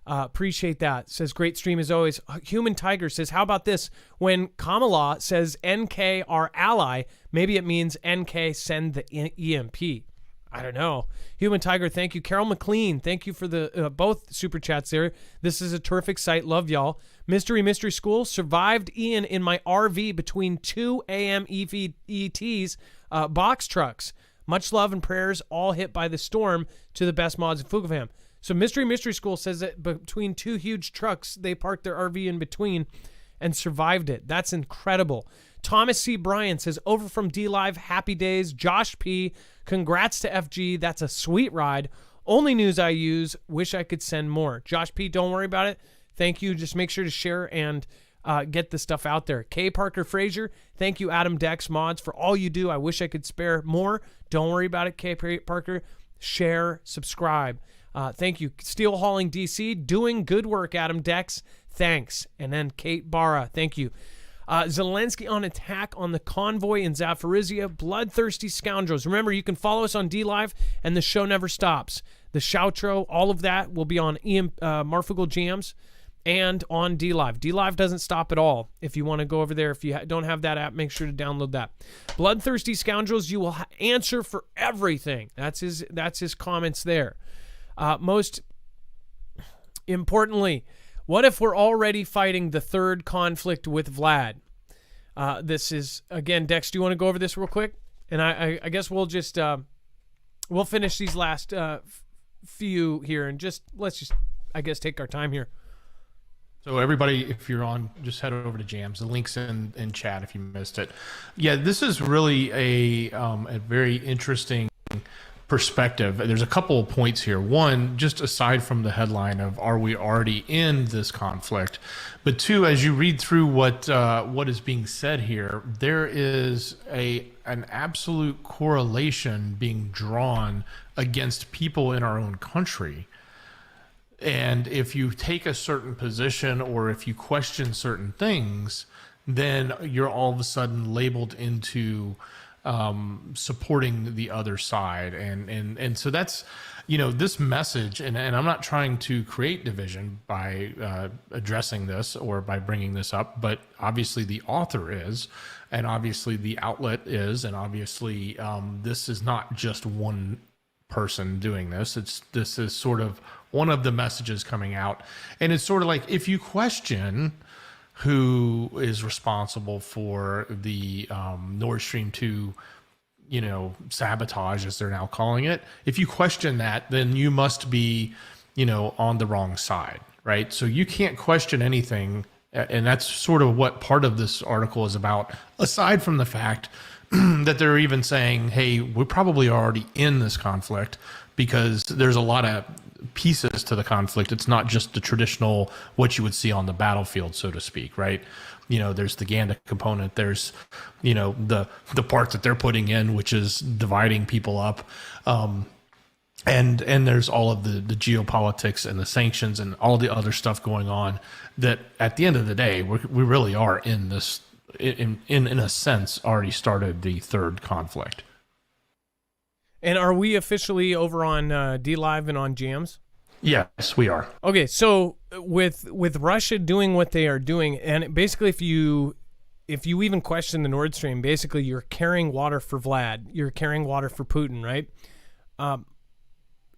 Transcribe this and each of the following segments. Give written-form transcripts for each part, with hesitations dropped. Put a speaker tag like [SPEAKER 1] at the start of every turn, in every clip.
[SPEAKER 1] Appreciate that. Says, great stream as always. Human Tiger says, how about this? When Kamala says NK our ally, maybe it means NK send the EMP. I don't know. Human Tiger, thank you. Carol McLean, thank you for the both super chats there. This is a terrific site. Love y'all. Mystery School, survived Ian in my RV between 2 AM ETs box trucks. Much love and prayers, all hit by the storm to the best mods in Foogle fam. So Mystery School says that between two huge trucks, they parked their RV in between and survived it. That's incredible. Thomas C. Bryan says, over from D-Live, happy days. Josh P., congrats to FG. That's a sweet ride. Only news I use. Wish I could send more. Josh P., don't worry about it. Thank you. Just make sure to share and get the stuff out there. K. Parker Frazier, thank you, Adam Dex Mods, for all you do. I wish I could spare more. Don't worry about it, K. Parker. Share, subscribe. Thank you. Steel Hauling DC, doing good work, Adam Dex. Thanks. And then Kate Barra, thank you. Zelensky on attack on the convoy in Zaporizhia. Bloodthirsty scoundrels. Remember, you can follow us on D-Live, and the show never stops. The shoutro, all of that will be on Marfoogle Jams and on D-Live. D-Live doesn't stop at all. If you want to go over there, if you don't have that app, make sure to download that. Bloodthirsty scoundrels, you will answer for everything. That's his comments there. Most importantly, what if we're already fighting the third conflict with Vlad? This is, again, Dex, do you want to go over this real quick? And I guess we'll just, we'll finish these last few here and let's just, I guess, take our time here.
[SPEAKER 2] So everybody, if you're on, just head over to Jams. The link's in chat if you missed it. Yeah, this is really a very interesting perspective. There's a couple of points here. One, just aside from the headline of are we already in this conflict, but two, as you read through what is being said here, there is an absolute correlation being drawn against people in our own country. And if you take a certain position or if you question certain things, then you're all of a sudden labeled into supporting the other side. And so that's, this message, and I'm not trying to create division by addressing this or by bringing this up, but obviously the author is, and obviously the outlet is, and obviously this is not just one person doing this. This is sort of one of the messages coming out. And it's sort of like, if you question who is responsible for the Nord Stream 2, sabotage, as they're now calling it, if you question that, then you must be, on the wrong side, right? So you can't question anything. And that's sort of what part of this article is about, aside from the fact that they're even saying, hey, we're probably already in this conflict, because there's a lot of pieces to the conflict. It's not just the traditional, what you would see on the battlefield, so to speak, right? There's the Ganda component. There's, the part that they're putting in, which is dividing people up. And there's all of the geopolitics and the sanctions and all the other stuff going on that at the end of the day, we really are in this, in a sense, already started the third conflict.
[SPEAKER 1] And are we officially over on D-Live and on Jams?
[SPEAKER 2] Yes, we are.
[SPEAKER 1] Okay, so with Russia doing what they are doing, and basically if you even question the Nord Stream, basically you're carrying water for Vlad, you're carrying water for Putin, right?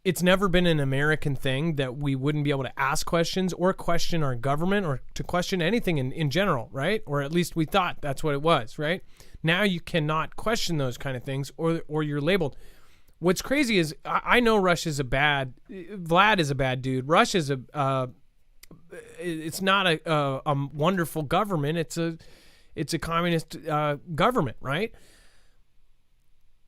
[SPEAKER 1] It's never been an American thing that we wouldn't be able to ask questions or question our government or to question anything in general, right? Or at least we thought that's what it was, right? Now you cannot question those kind of things or you're labeled. What's crazy is I know Vlad is a bad dude. Russia's it's not a wonderful government. It's a communist government, right?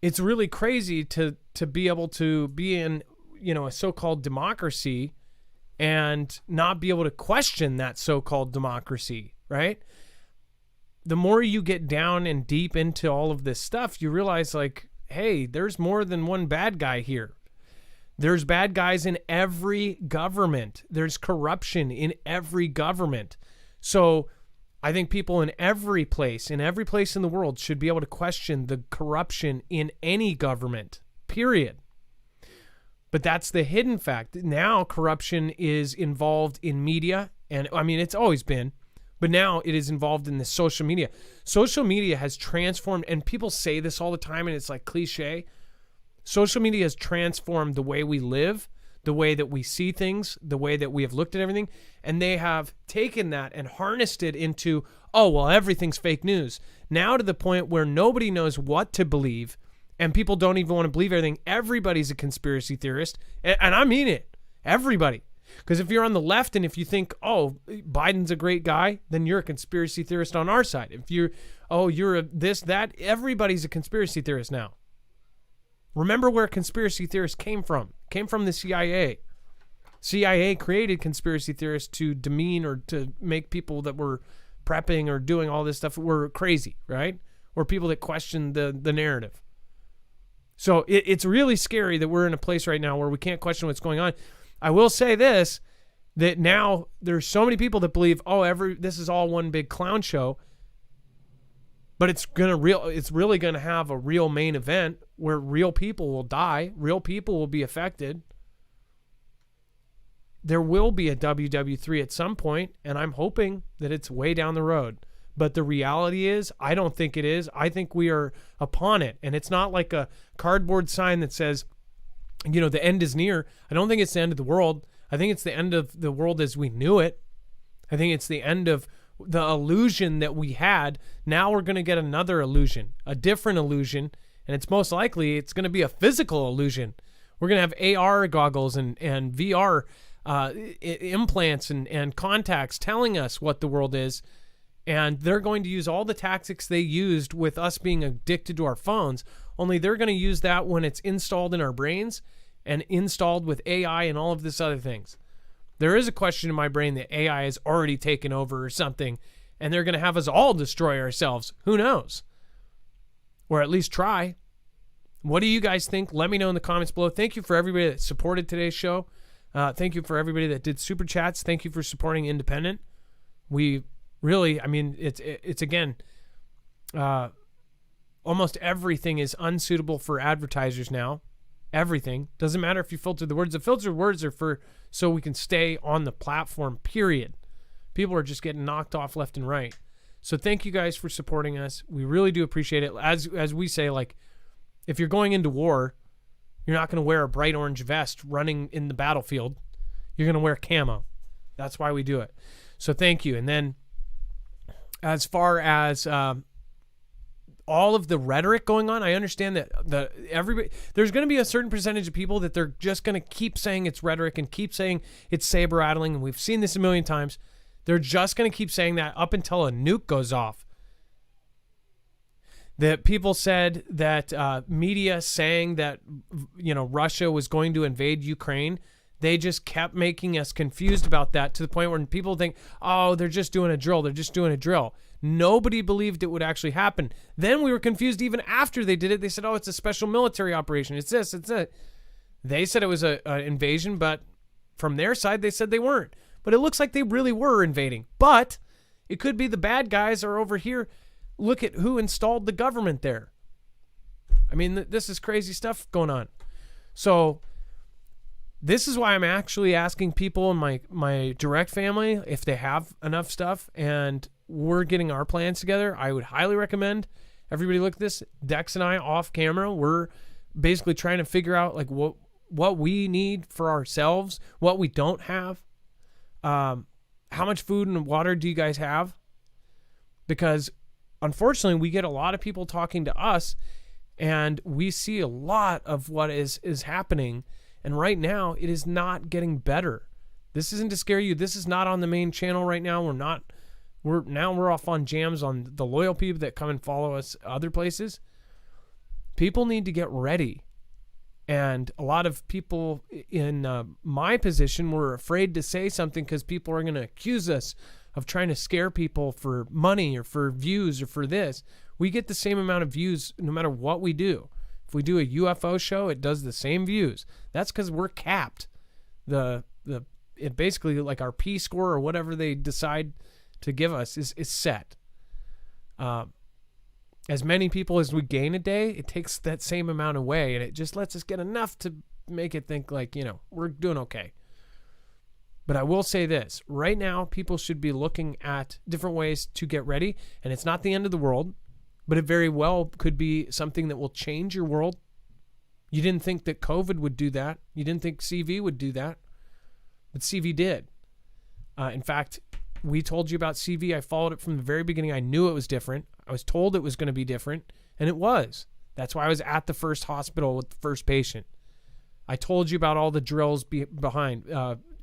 [SPEAKER 1] It's really crazy to be able to be in, a so-called democracy and not be able to question that so-called democracy, right? The more you get down and deep into all of this stuff, you realize, like, hey, there's more than one bad guy here. There's bad guys in every government. There's corruption in every government. So I think people in every place in the world should be able to question the corruption in any government, period. But that's the hidden fact. Now corruption is involved in media, and I mean, it's always been, but now it is involved in the social media. Social media has transformed, and people say this all the time, and it's like cliche. Social media has transformed the way we live, the way that we see things, the way that we have looked at everything, and they have taken that and harnessed it into, oh, well, everything's fake news. Now to the point where nobody knows what to believe, and people don't even want to believe everything. Everybody's a conspiracy theorist, and I mean it, everybody. Because if you're on the left and if you think, oh, Biden's a great guy, then you're a conspiracy theorist on our side. If you're, oh, you're a this, that, everybody's a conspiracy theorist now. Remember where conspiracy theorists came from. Came from the CIA. CIA created conspiracy theorists to demean or to make people that were prepping or doing all this stuff were crazy, right? Or people that questioned the narrative. So it's really scary that we're in a place right now where we can't question what's going on. I will say this, that now there's so many people that believe, oh, this is all one big clown show, but it's really gonna have a real main event where real people will die, real people will be affected. There will be a WW3 at some point, and I'm hoping that it's way down the road. But the reality is, I don't think it is. I think we are upon it. And it's not like a cardboard sign that says, you know, the end is near. I don't think it's the end of the world. I think it's the end of the world as we knew it. I think it's the end of the illusion that we had. Now we're going to get another illusion, a different illusion. And it's most likely it's going to be a physical illusion. We're going to have AR goggles and VR implants and contacts telling us what the world is. And they're going to use all the tactics they used with us being addicted to our phones, only they're going to use that when it's installed in our brains and installed with AI and all of this other things. There is a question in my brain that AI has already taken over or something, and they're going to have us all destroy ourselves. Who knows? Or at least try. What do you guys think? Let me know in the comments below. Thank you for everybody that supported today's show. Thank you for everybody that did super chats. Thank you for supporting Independent. We really, I mean, it's again, almost everything is unsuitable for advertisers now. Everything. Doesn't matter if you filter the words. The filtered words are for so we can stay on the platform, period. People are just getting knocked off left and right. So thank you guys for supporting us. We really do appreciate it. As we say, like, if you're going into war, you're not going to wear a bright orange vest running in the battlefield. You're going to wear camo. That's why we do it. So thank you. And then as far as all of the rhetoric going on, I understand that everybody, there's going to be a certain percentage of people that they're just going to keep saying it's rhetoric and keep saying it's saber rattling, and we've seen this a million times. They're just going to keep saying that up until a nuke goes off. That people said that media saying that, you know, Russia was going to invade Ukraine, they just kept making us confused about that to the point where people think, oh, they're just doing a drill. They're just doing a drill. Nobody believed it would actually happen. Then we were confused even after they did it. They said, oh, it's a special military operation. It's this, it's that. They said it was an invasion, but from their side, they said they weren't. But it looks like they really were invading. But it could be the bad guys are over here. Look at who installed the government there. I mean, this is crazy stuff going on. So this is why I'm actually asking people in my direct family if they have enough stuff and we're getting our plans together. I would highly recommend everybody look at this. Dex and I off camera, we're basically trying to figure out like what we need for ourselves, what we don't have. How much food and water do you guys have? Because unfortunately, we get a lot of people talking to us and we see a lot of what is happening. And right now, it is not getting better. This isn't to scare you. This is not on the main channel right now. We're off on Jams on the loyal people that come and follow us other places. People need to get ready. And a lot of people in my position were afraid to say something because people are going to accuse us of trying to scare people for money or for views or for this. We get the same amount of views no matter what we do. If we do a UFO show, it does the same views. That's because we're capped. It basically like our P score or whatever they decide to give us is set. As many people as we gain a day, it takes that same amount away, and it just lets us get enough to make it think like, we're doing okay. But I will say this. Right now, people should be looking at different ways to get ready. And it's not the end of the world, but it very well could be something that will change your world. You didn't think that COVID would do that. You didn't think CV would do that. But CV did. In fact, we told you about CV. I followed it from the very beginning. I knew it was different. I was told it was going to be different, and it was. That's why I was at the first hospital with the first patient. I told you about all the drills behind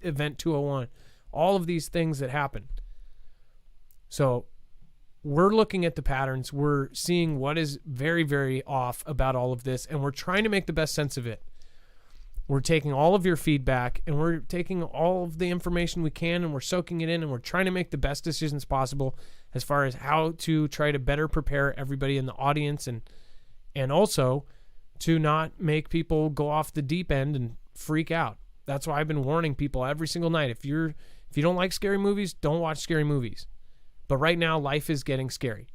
[SPEAKER 1] Event 201, all of these things that happened. So we're looking at the patterns. We're seeing what is very, very off about all of this, and we're trying to make the best sense of it. We're taking all of your feedback, and we're taking all of the information we can, and we're soaking it in, and we're trying to make the best decisions possible as far as how to try to better prepare everybody in the audience, and also to not make people go off the deep end and freak out. That's why I've been warning people every single night. If you don't like scary movies, don't watch scary movies. But right now, life is getting scary.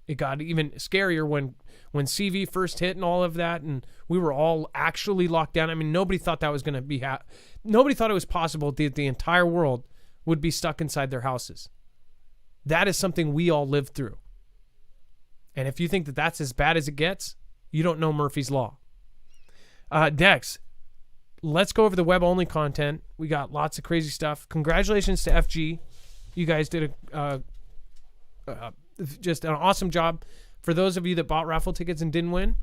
[SPEAKER 1] It got even scarier when CV first hit and all of that, and we were all actually locked down. I mean, nobody thought that was going to be nobody thought it was possible that the entire world would be stuck inside their houses. That is something we all lived through. And if you think that that's as bad as it gets, you don't know Murphy's Law. Dex, let's go over the web-only content. We got lots of crazy stuff. Congratulations to FG. You guys did just an awesome job. For those of you that bought raffle tickets and didn't win,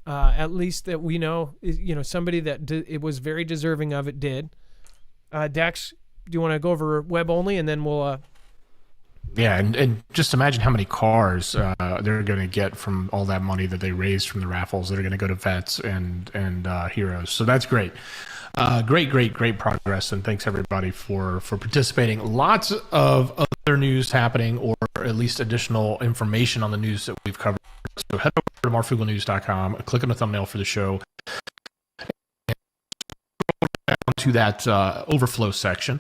[SPEAKER 1] at least that we know, somebody that it was very deserving of it did. Dex, do you want to go over web only, and then we'll...
[SPEAKER 2] Yeah, and just imagine how many cars they're going to get from all that money that they raised from the raffles that are going to go to vets and heroes. So that's great. Great progress, and thanks everybody for participating. Lots of other news happening, or at least additional information on the news that we've covered. So head over to marfooglenews.com, click on the thumbnail for the show, and scroll down to that overflow section.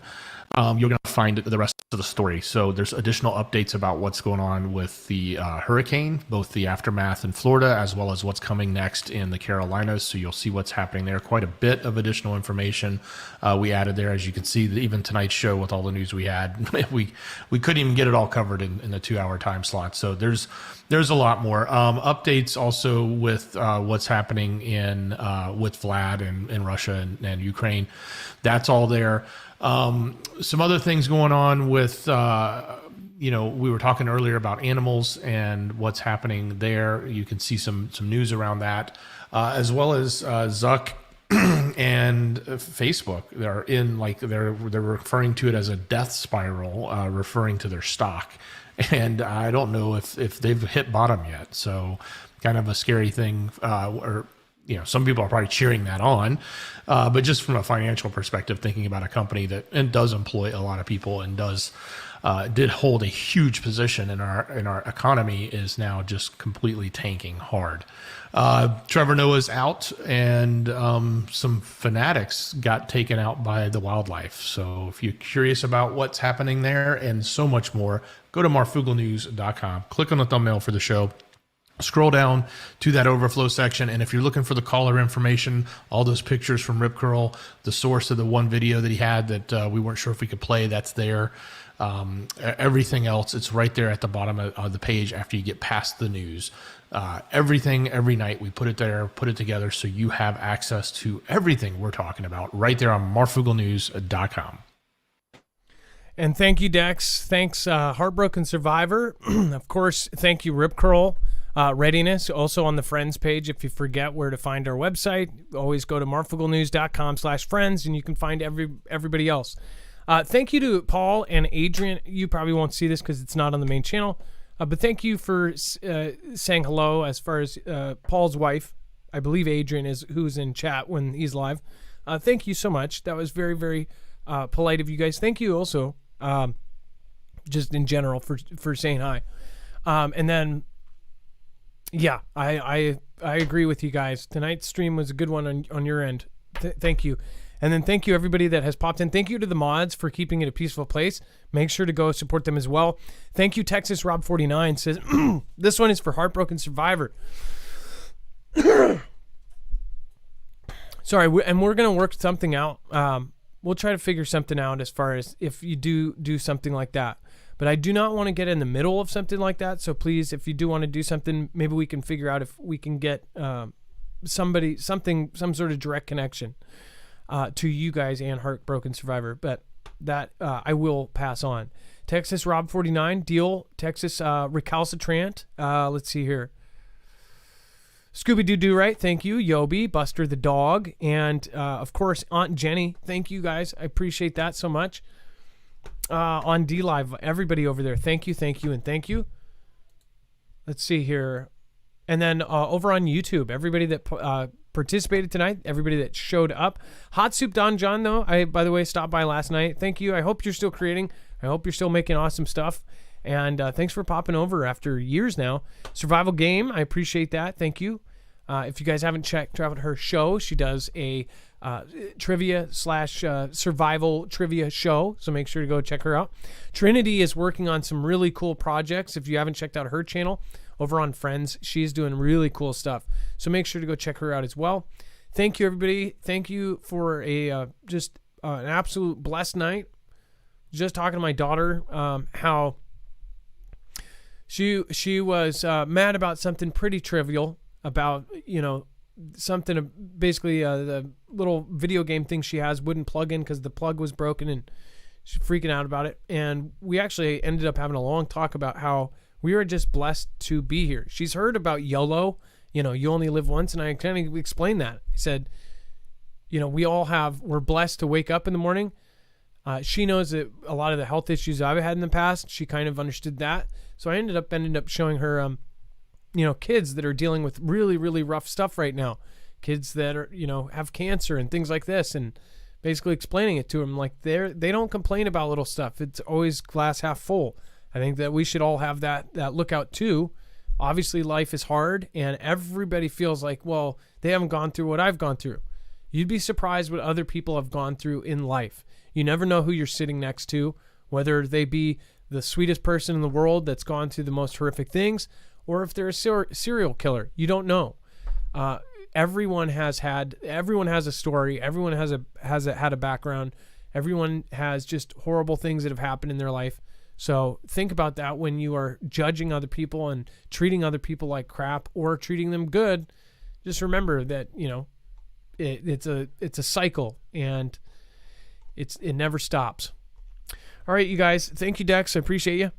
[SPEAKER 2] You're going to find the rest of the story. So there's additional updates about what's going on with the hurricane, both the aftermath in Florida as well as what's coming next in the Carolinas. So you'll see what's happening there. Quite a bit of additional information we added there. As you can see, even tonight's show with all the news we had, we couldn't even get it all covered in the 2-hour time slot. So there's a lot more updates also with what's happening with Vlad and Russia and Ukraine. That's all there. Some other things going on with, we were talking earlier about animals and what's happening there. You can see some news around that, as well as Zuck and Facebook. They're referring to it as a death spiral, referring to their stock. And I don't know if they've hit bottom yet. So kind of a scary thing, some people are probably cheering that on, but just from a financial perspective, thinking about a company that does employ a lot of people and did hold a huge position in our economy is now just completely tanking hard. Trevor Noah's out, and some fanatics got taken out by the wildlife. So if you're curious about what's happening there and so much more, go to marfooglenews.com, click on the thumbnail for the show. Scroll down to that overflow section, and if you're looking for the caller information, all those pictures from Rip Curl, the source of the one video that he had that we weren't sure if we could play, that's there. Everything else, it's right there at the bottom of the page after you get past the news. Everything, every night, we put it there, put it together, so you have access to everything we're talking about right there on marfooglenews.com.
[SPEAKER 1] And thank you, Dex. Thanks, Heartbroken Survivor. Of course, thank you, Rip Curl. Readiness, also on the Friends page. If you forget where to find our website, always go to marfooglenews.com/friends, and you can find everybody else. Thank you to Paul and Adrian. You probably won't see this because it's not on the main channel, but thank you for saying hello. As far as Paul's wife, I believe Adrian is who's in chat when he's live. Thank you so much. That was very, very polite of you guys. Thank you also, just in general, for saying hi. And then, yeah, I agree with you guys. Tonight's stream was a good one on your end. Thank you. And then thank you everybody that has popped in. Thank you to the mods for keeping it a peaceful place. Make sure to go support them as well. Thank you, Texas Rob 49 says this one is for Heartbroken Survivor. Sorry, and we're going to work something out. We'll try to figure something out as far as if you do something like that. But I do not want to get in the middle of something like that. So please, if you do want to do something, maybe we can figure out if we can get some sort of direct connection to you guys and Heartbroken Survivor. But that I will pass on. Texas Rob 49, Deal, Texas Recalcitrant. Let's see here. Scooby-Doo right, thank you. Yobi, Buster the dog, and of course Aunt Jenny. Thank you guys. I appreciate that so much. On D Live, everybody over there, thank you, and thank you. Let's see here. And then over on YouTube, everybody that participated tonight, everybody that showed up. Hot Soup Don John, though, I, by the way, stopped by last night. Thank you. I hope you're still creating. I hope you're still making awesome stuff. And thanks for popping over after years now. Survival Game, I appreciate that. Thank you. If you guys haven't checked out her show, she does a trivia / survival trivia show. So make sure to go check her out. Trinity is working on some really cool projects. If you haven't checked out her channel over on Friends, she's doing really cool stuff. So make sure to go check her out as well. Thank you, everybody. Thank you for an absolute blessed night. Just talking to my daughter, how she was mad about something pretty trivial, about, something, basically the little video game thing she has wouldn't plug in because the plug was broken, and she's freaking out about it. And we actually ended up having a long talk about how we were just blessed to be here. She's heard about YOLO, you only live once, and I kind of explained that. I said, we're blessed to wake up in the morning. She knows that a lot of the health issues I've had in the past, she kind of understood that. So I ended up showing her, kids that are dealing with really, really rough stuff right now. Kids that are, have cancer and things like this, and basically explaining it to them like they don't complain about little stuff. It's always glass half full. I think that we should all have that lookout too. Obviously, life is hard, and everybody feels like, well, they haven't gone through what I've gone through. You'd be surprised what other people have gone through in life. You never know who you're sitting next to, whether they be the sweetest person in the world that's gone through the most horrific things, or if they're a serial killer. You don't know. Everyone has a story. Everyone has had a background. Everyone has just horrible things that have happened in their life. So think about that when you are judging other people and treating other people like crap or treating them good. Just remember that, it's a cycle, and it never stops. All right, you guys. Thank you, Dex. I appreciate you.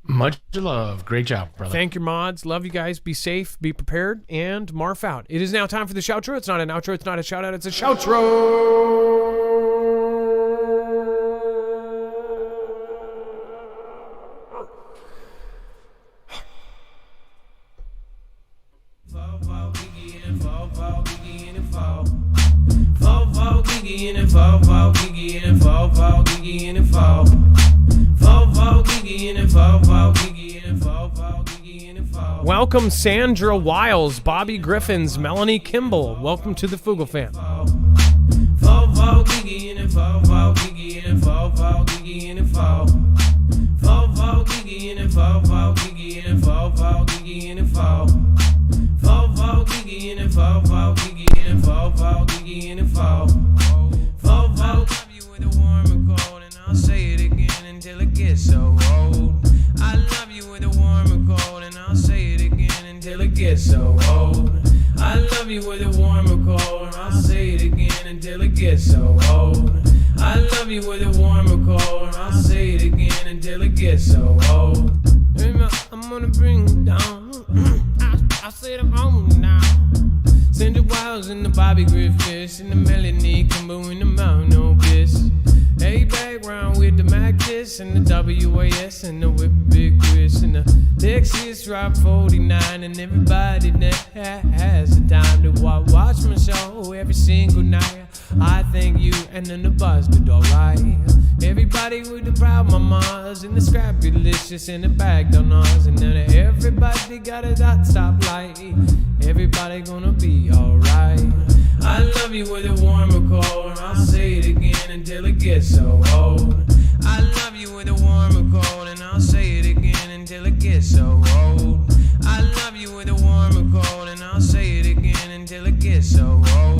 [SPEAKER 2] Much love. Great job, brother.
[SPEAKER 1] Thank your mods. Love you guys. Be safe. Be prepared. And Marf out. It is now time for the shoutro. It's not an outro. It's not a shout out. It's a shoutro. Welcome Sandra Wiles, Bobby Griffins, Melanie Kimball. Welcome to the Foogle fam.
[SPEAKER 3] So old. I love you with a warm or cold, and I'll say it again until it gets so old. I love you with a warm or cold, and I'll say it again until it gets so old. I'm gonna bring you down. I said I'm home now. Send the Wiles and the Bobby Griffiths and the Melanie Kimball and the Mount Opus. Hey, background with the Macus and the WAS and the Whip Big Chris and the Texas Rock 49 and everybody that has the time to watch my show every single night. I thank you and then the buzz did alright. Everybody with the proud mamas and the scrappy delicious and the bag donuts, and then everybody got a dot stoplight. Everybody gonna be alright. I love you with a warm or cold, and I'll say it again until it gets so old. I love you with a warm or cold, and I'll say it again until it gets so old. I love you with a warm or cold, and I'll say it again until it gets so old.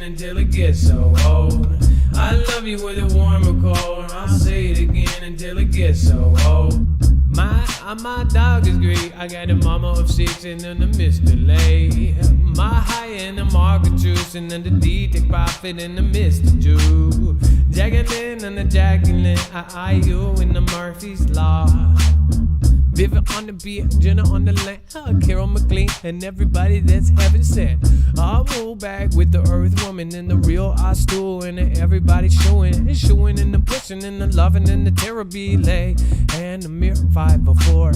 [SPEAKER 3] until it gets so old. I love you with a warm or cold. I'll say it again until it gets so old. My dog is great. I got a mama of 6 and then a Mr. Lay. My high and the market juice and then the D-Tech profit and the Mr. Jew. Jacqueline and the Jacqueline. I you in the Murphy's Law. Vivid on the beat, Jenna on the lane, Carol McLean, and everybody that's heaven sent. I'll move back with the earth woman and the real I stool, and everybody showing and and the pushing and the loving and the therapy lay. And the mirror 504.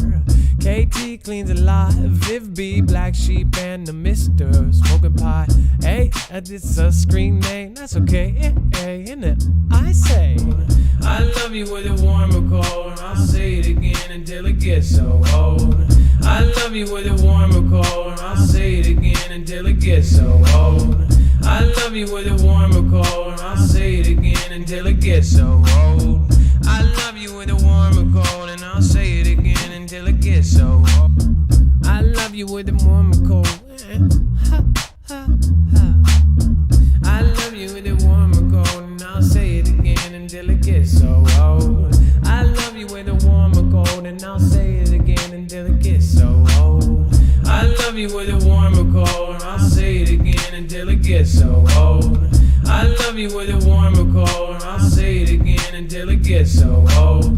[SPEAKER 3] KT cleans a lot, Viv B, Black Sheep, and the Mr. Smoking Pot. Hey, it's a screen name, that's okay. Hey, in it, I say, I love you with a warm or cold. I'll say it again until it gets so old. I love you with a warm or cold. I'll say it again until it gets so old. I love you with a warm or cold. I'll say it again until it gets so old. I love you with a warm or cold, and I'll say it again until it gets so old. I love you with a warm or cold. Ha, ha, ha. I love you with a warm or cold, and I'll say it again until it gets so old. I love you with a warm or cold, and I'll say it again until it gets so old. I love you with a warm or cold, I'll say it again until it gets so old. I love you with a warm or cold, I'll say it again until it gets so old.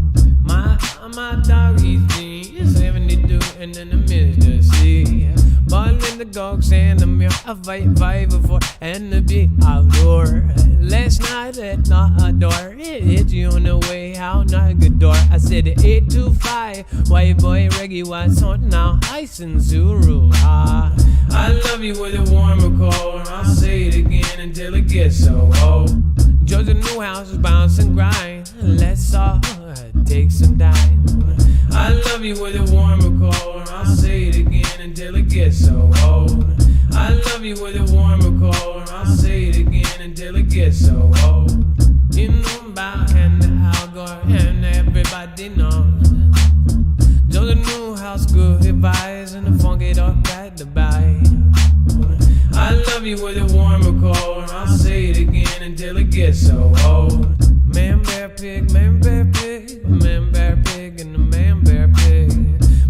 [SPEAKER 3] My dog eats me, 72 and then the Mr. C. Ball in the gokes and the mirror, a vibe before and the big outdoor. Last night at not door, it hit you on the way out, not a good door. I said 825, white boy reggae was on now, ice and Zuru. I love you with a warm or cold, I'll say it again until it gets so old. Georgia new house is bounce and grind, let's all take some time. I love you with a warm or cold, I'll say it again until it gets so old. I love you with a warm or cold, I'll say it again until it gets so old. You know about and the Algor and everybody knows. Georgia new house, good advice and the funk it up at the buy. I love you with a warm or cold, I'll say it again until it gets so old. Man, bear, pig, man, bear, pig, man, bear, pig, and the man, bear, pig.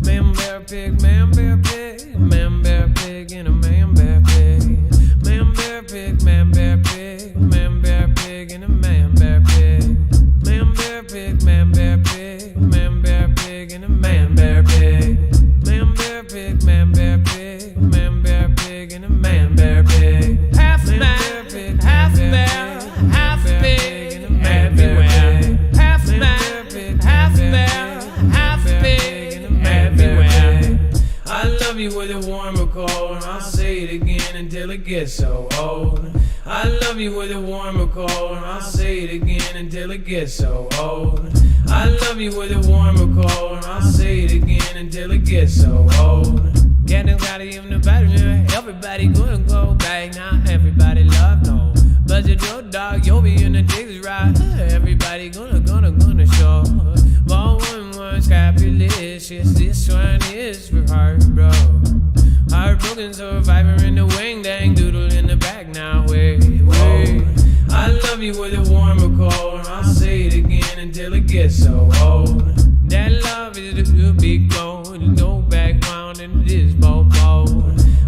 [SPEAKER 3] Man, bear, pig, man, bear, pig, man, bear, pig, and a man, bear, pig. Man, bear, pig, man, bear, pig, man, bear, pig, and a man, bear, pig. Man, bear, pig, man, bear, pig, man, bear, pig, and a man, bear, pig. Man, bear, pig, man, bear, pig, man, bear, pig, and a man, bear, pig. Half man, half bear, half pig, everywhere. Half man, half bear, half pig, everywhere. I love you with a warm or cold, I'll say it again until it gets so old. I love you with a warm or cold, I'll say it again until it gets so old. I love you with a warm or cold, I'll say it again until it gets so old. Getting got it in the battery, everybody gonna go back now. Everybody love no, but your dog, you'll be in the digs right. Everybody gonna show. Ball one scapulicious. This one is for heartbroke. Heartbroken survivor in the wing, dang doodle in the back now. Wait. I love you with a warm or cold, I'll say it again until it gets so old. That love is the big gold, no background in this boat.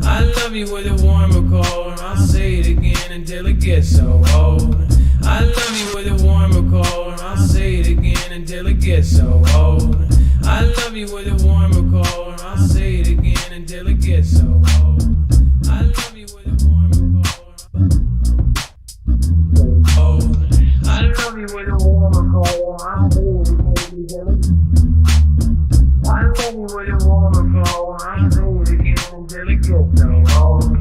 [SPEAKER 3] I love you with a warm or cold, I'll say it again until it gets so old. I love you with a warm or cold, I'll say it again until it gets so old. I love you with a warm or cold, I'll say it again until it gets so old. I love you with a warm or cold. I love you with a warm or cold, I'll say it again until it gets so old. I love you with a warm or cold, I'll say it again until it gets so old.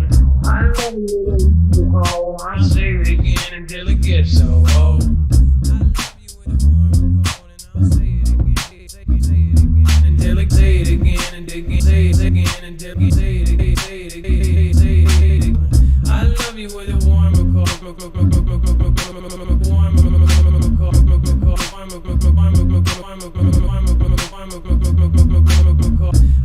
[SPEAKER 3] I love you with a warm or cold, I'll say it again until it gets so old. I love you with a warm or cold, and I'll say it again, say it again until it say it again and again, say it again until it say it again, say it again, say it again. I love you with a warm or cold,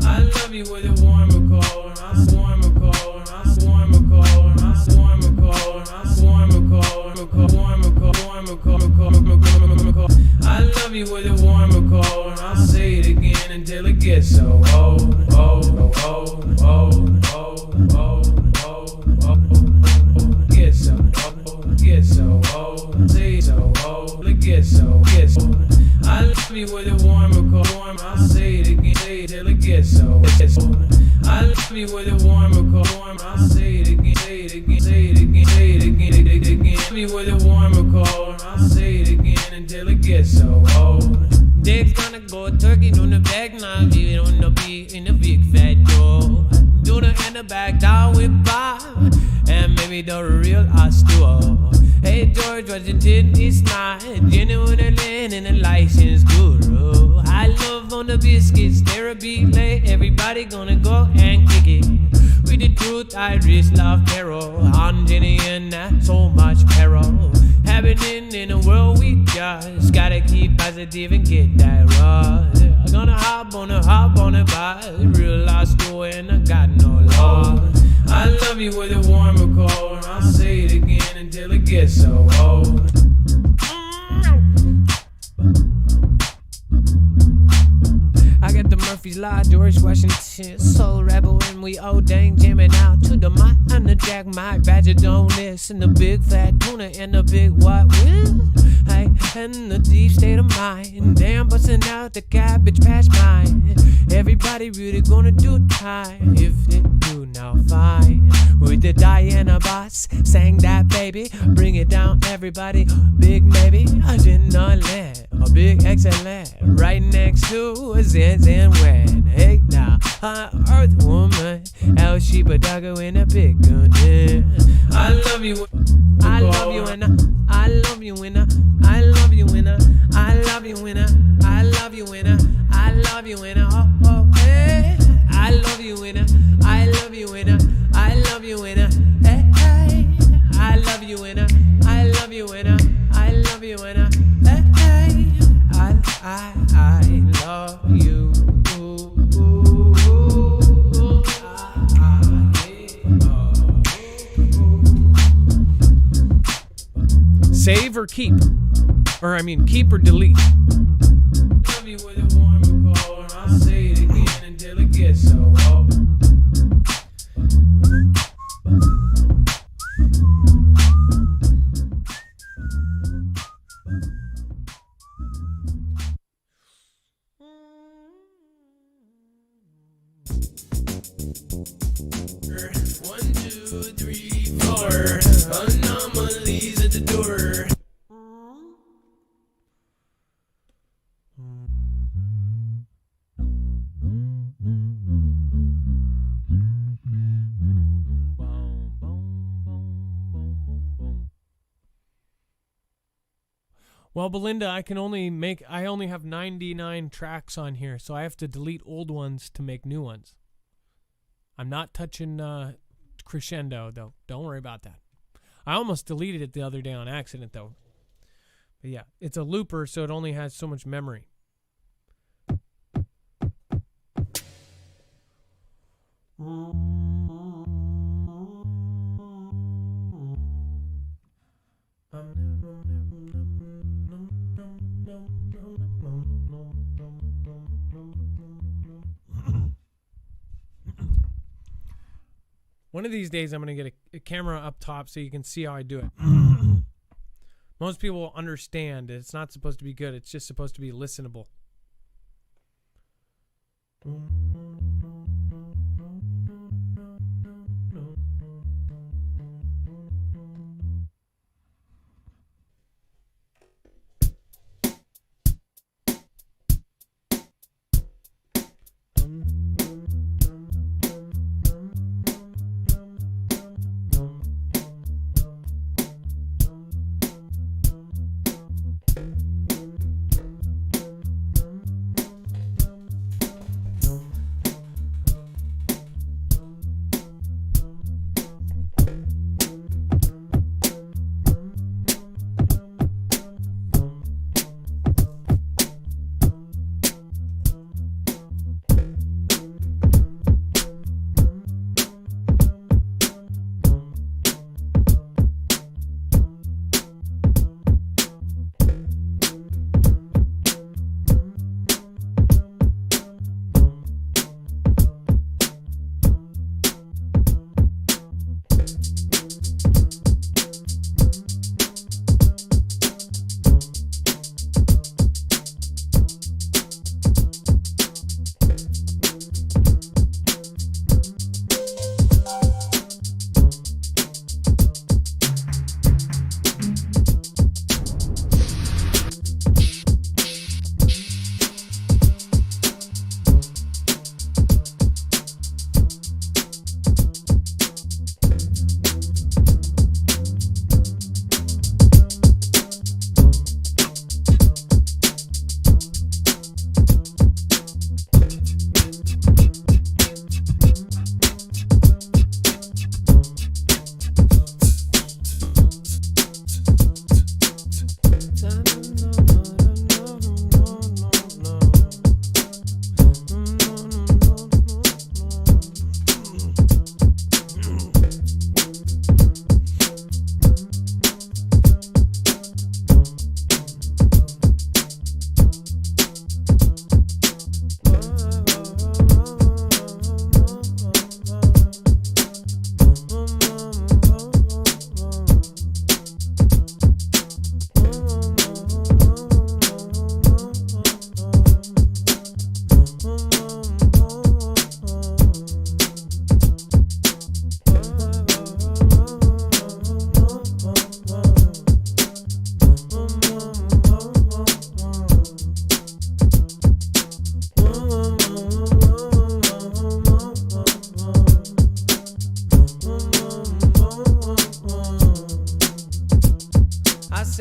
[SPEAKER 3] I love you with a warm or cold, I warm or cold, I warm or cold, I warm or cold, I warm warmer cold, warmer cold, warmer cold, warmer cold. I love you with a warmer cold, and I'll say it again until it gets so old, old, old, old, old, old, old, old. Get so old, get so old, say so old, it gets so old. I love you with a warmer cold, warm. I'll say it again, say it till it gets so old. I love you with a warmer cold, warm. I'll say it again, say it again, say it again, say it again, say it again. Love you with a warmer cold, I'll say it again until it gets so old. Dick's gonna go turkey on the back, now leave it on the beat in the big fat door. Do the in the back down with Bob, and maybe the real us duo. Hey George Washington is not genuine land and a license guru. I love on the biscuits, therapy late, everybody gonna go and kick it. With the truth, I risk love peril, on Jenny and not so much peril. Happening in a world we just gotta keep positive and get that right. I'm gonna hop on a bus, real life story and I got no law. I love you with a warmer cold, and I'll say it again until it gets so old. I got the Murphy's Law, George Washington, soul rebel, and we all dang jamming out to the mic and the jack, Mike Badger, don't listen, the big fat tuna and the big what will. Hey, and the deep state of mind, damn, busting out the cabbage patch mine. Everybody really gonna do time if they do now fine. With the Diana boss, sang that baby, bring it down everybody, big maybe, I did not land, a big excellent, right next to a Zen and when, hey now, earth woman, El Sheba Dago in a big gun, yeah. I love you, I love you and I love you and I love you and I love you and I love you and I love you and oh oh hey, I love you and I love you and I love you and hey hey, I love you and I love you and I love you and hey hey, I love you.
[SPEAKER 1] Save or keep? Or I mean, keep or delete?
[SPEAKER 3] Love you with a warmer cold, and I'll say it again until it gets so old. One, two, three, four. Anomalies at the door.
[SPEAKER 1] Well, Belinda, I only have 99 tracks on here, so I have to delete old ones to make new ones. I'm not touching Crescendo, though. Don't worry about that. I almost deleted it the other day on accident, though. But yeah, it's a looper, so it only has so much memory. One of these days, I'm going to get a camera up top so you can see how I do it. Most people understand it's not supposed to be good. It's just supposed to be listenable.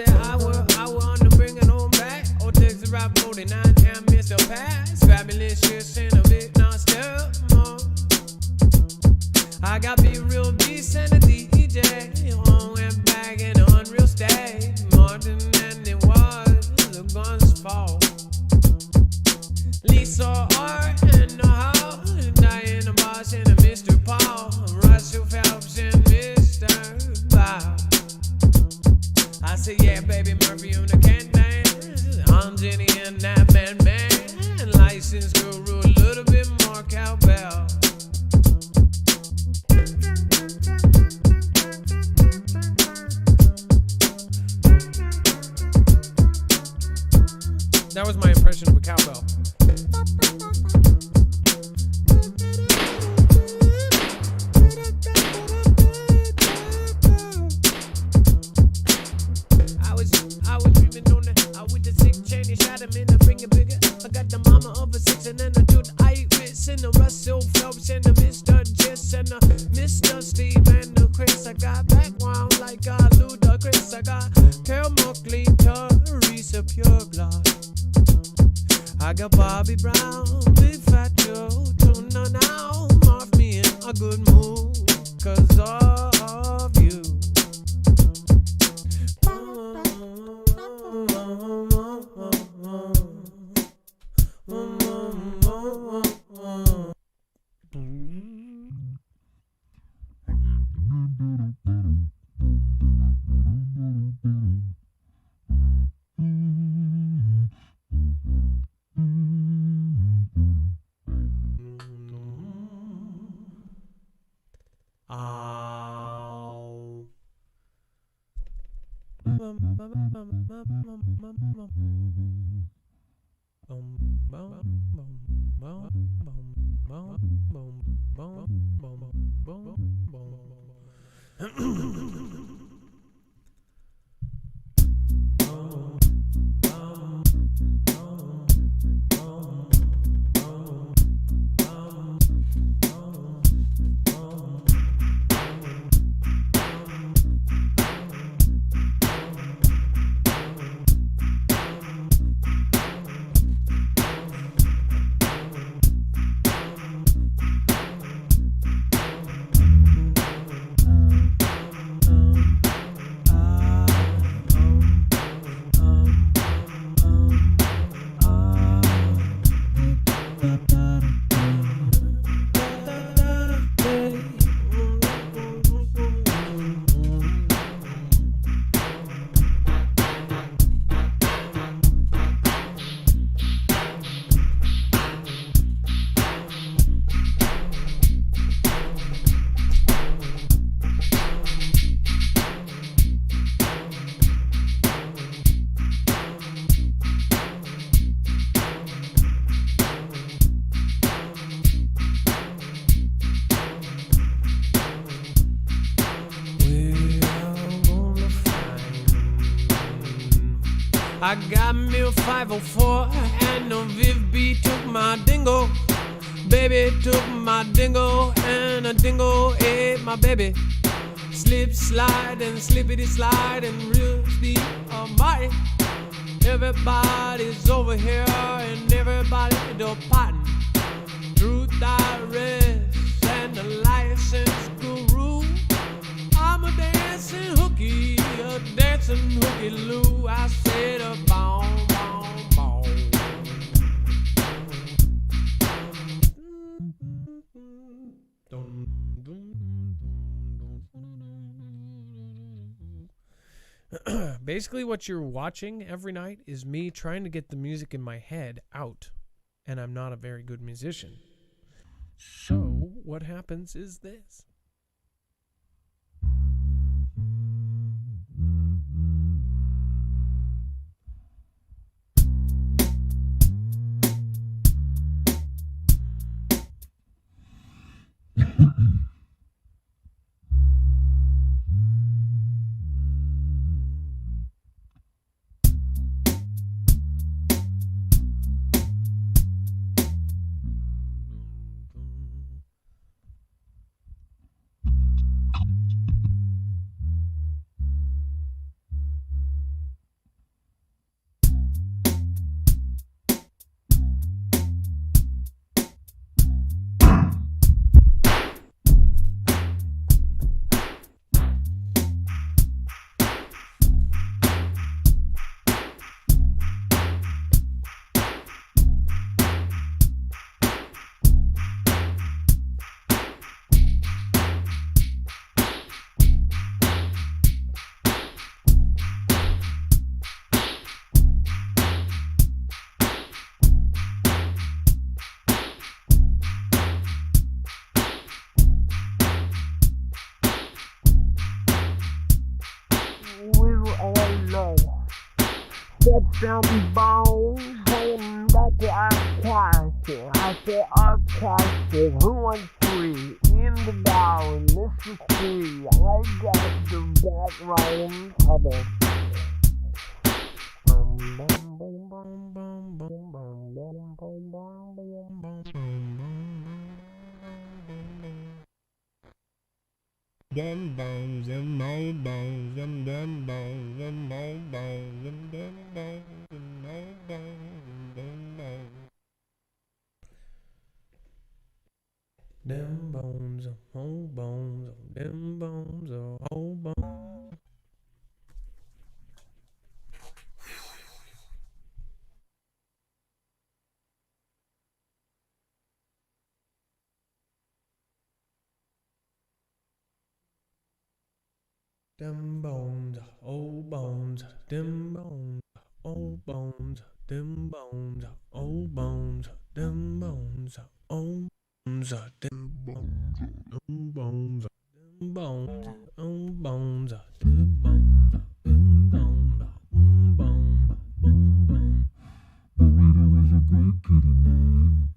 [SPEAKER 3] said I want to bring it on back. Oh, Texas Rap 49 and Mr. Pass. Fabulous shit in a bit non-stop. I got be real beast and a DJ. On and back in an unreal state. Martin and it was the guns fall. Lisa R and the house. Diana Boss and a Mr. Paul. Russell Phelps and Mr. Bow. I say, yeah, baby, Murphy on the can dance. I'm Jenny and that man. License guru, a little bit more cowbell. That was my impression of a cowbell. I was dreaming on it. I with the 6 chain and shot him in the bring it bigger. I got the mama of a 6 and then I do the Iris and the Russell Phelps and the Mr. Jess and the Mr. Steve and the Chris. I got background like a Ludacris. I got Caramel Clean, Teresa Pure Blood. I got Bobby Brown, Big Fat Joe, Tuna now, Marf me in a good mood, 'cause of you. I got me a 504 and a Viv B took my dingo. Baby took my dingo and a dingo ate my baby. Slip, slide and slippity slide and real steep almighty. Everybody's over here and everybody departing. Truth I rest and the license guru. I'm a dancing hooky, a dancing hooky loo. I said a boom, boom, boom. Basically, what you're watching every night is me trying to get the music in my head out, and I'm not a very good musician. So, what happens is this.
[SPEAKER 4] get some bones, home that they are casting. I say are casting, who wants free? In the down, Mr. Free. I got the background cover. Them bones, them old bones, them bones, them old bones, them bones, them old bones, them bones.
[SPEAKER 1] Them bones, old bones, them bones, old bones. Them bones, old bones, them bones, old bones, them bones, old bones, them bones, old bones, them bones, them bones, them bones, old bones, them bones, them bones, boom boom, boom boom. Burrito is a great kitty name.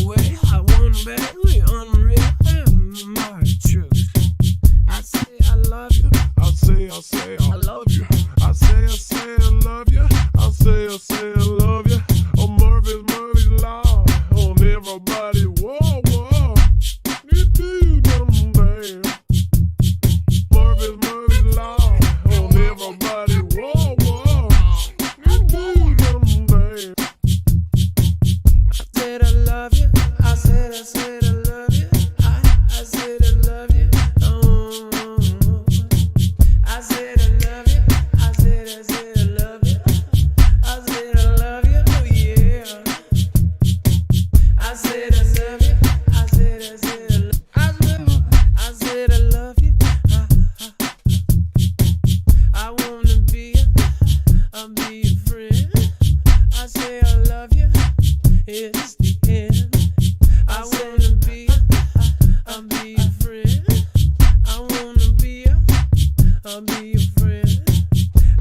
[SPEAKER 3] way. I want back, we unreal. My truth. I say I love you.
[SPEAKER 4] I say I love you. I say I love you. I say I love you. Oh, Murphy's law on everybody. Whoa, whoa. You do them bad. Murphy's law on everybody. Whoa, whoa. You do them bad.
[SPEAKER 3] I said I love you. I said I love you. I said I love you. I said I love you. I said I love you. I said I love you. Oh yeah. I said I love you. I said I love you. I wanna be I'll be your friend. I say I love you. It's the end. I wanna be I'll be your friend. I wanna be I'll be your friend.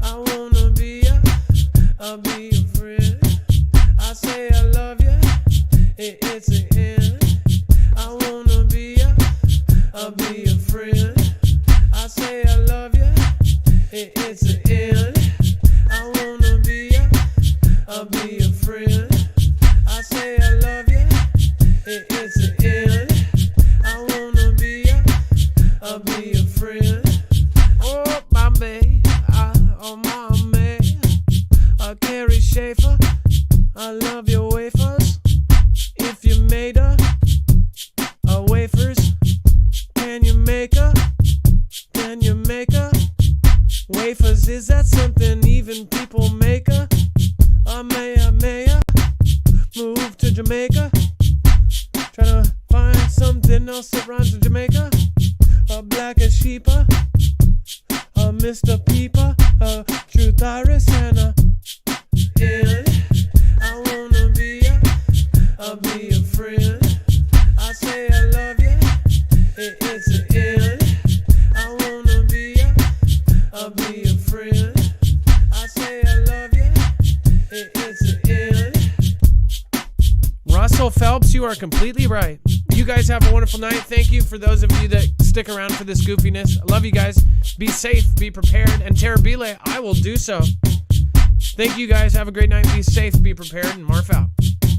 [SPEAKER 3] I wanna be I'll be your friend. I say I love you. It's the end. I wanna be I'll be your friend. I say I love you. It's the end. I wanna be I'll be your friend. I say I love you. It's the end. I wanna be I'll be your friend. Oh, Bombay, oh, Mommy, Carrie Schaefer, I love your wafers. If you made wafers, can you make her? Can you make her? Wafers, is that something even people make her? May I move to Jamaica? Trying to find something else that rhymes with Jamaica. Black as sheepa, Mr. Peeper, Truth Iris, and I wanna be I'll be a friend. I say I love you. It's the end. I wanna be I'll be a friend. I say I love you. It's the end.
[SPEAKER 1] Russell Phelps, you are completely right. You guys have a wonderful night. Thank you for those of you that stick around for this goofiness. I love you guys. Be safe, be prepared, and Terabile, I will do so. Thank you guys. Have a great night. Be safe, be prepared, and Marf out.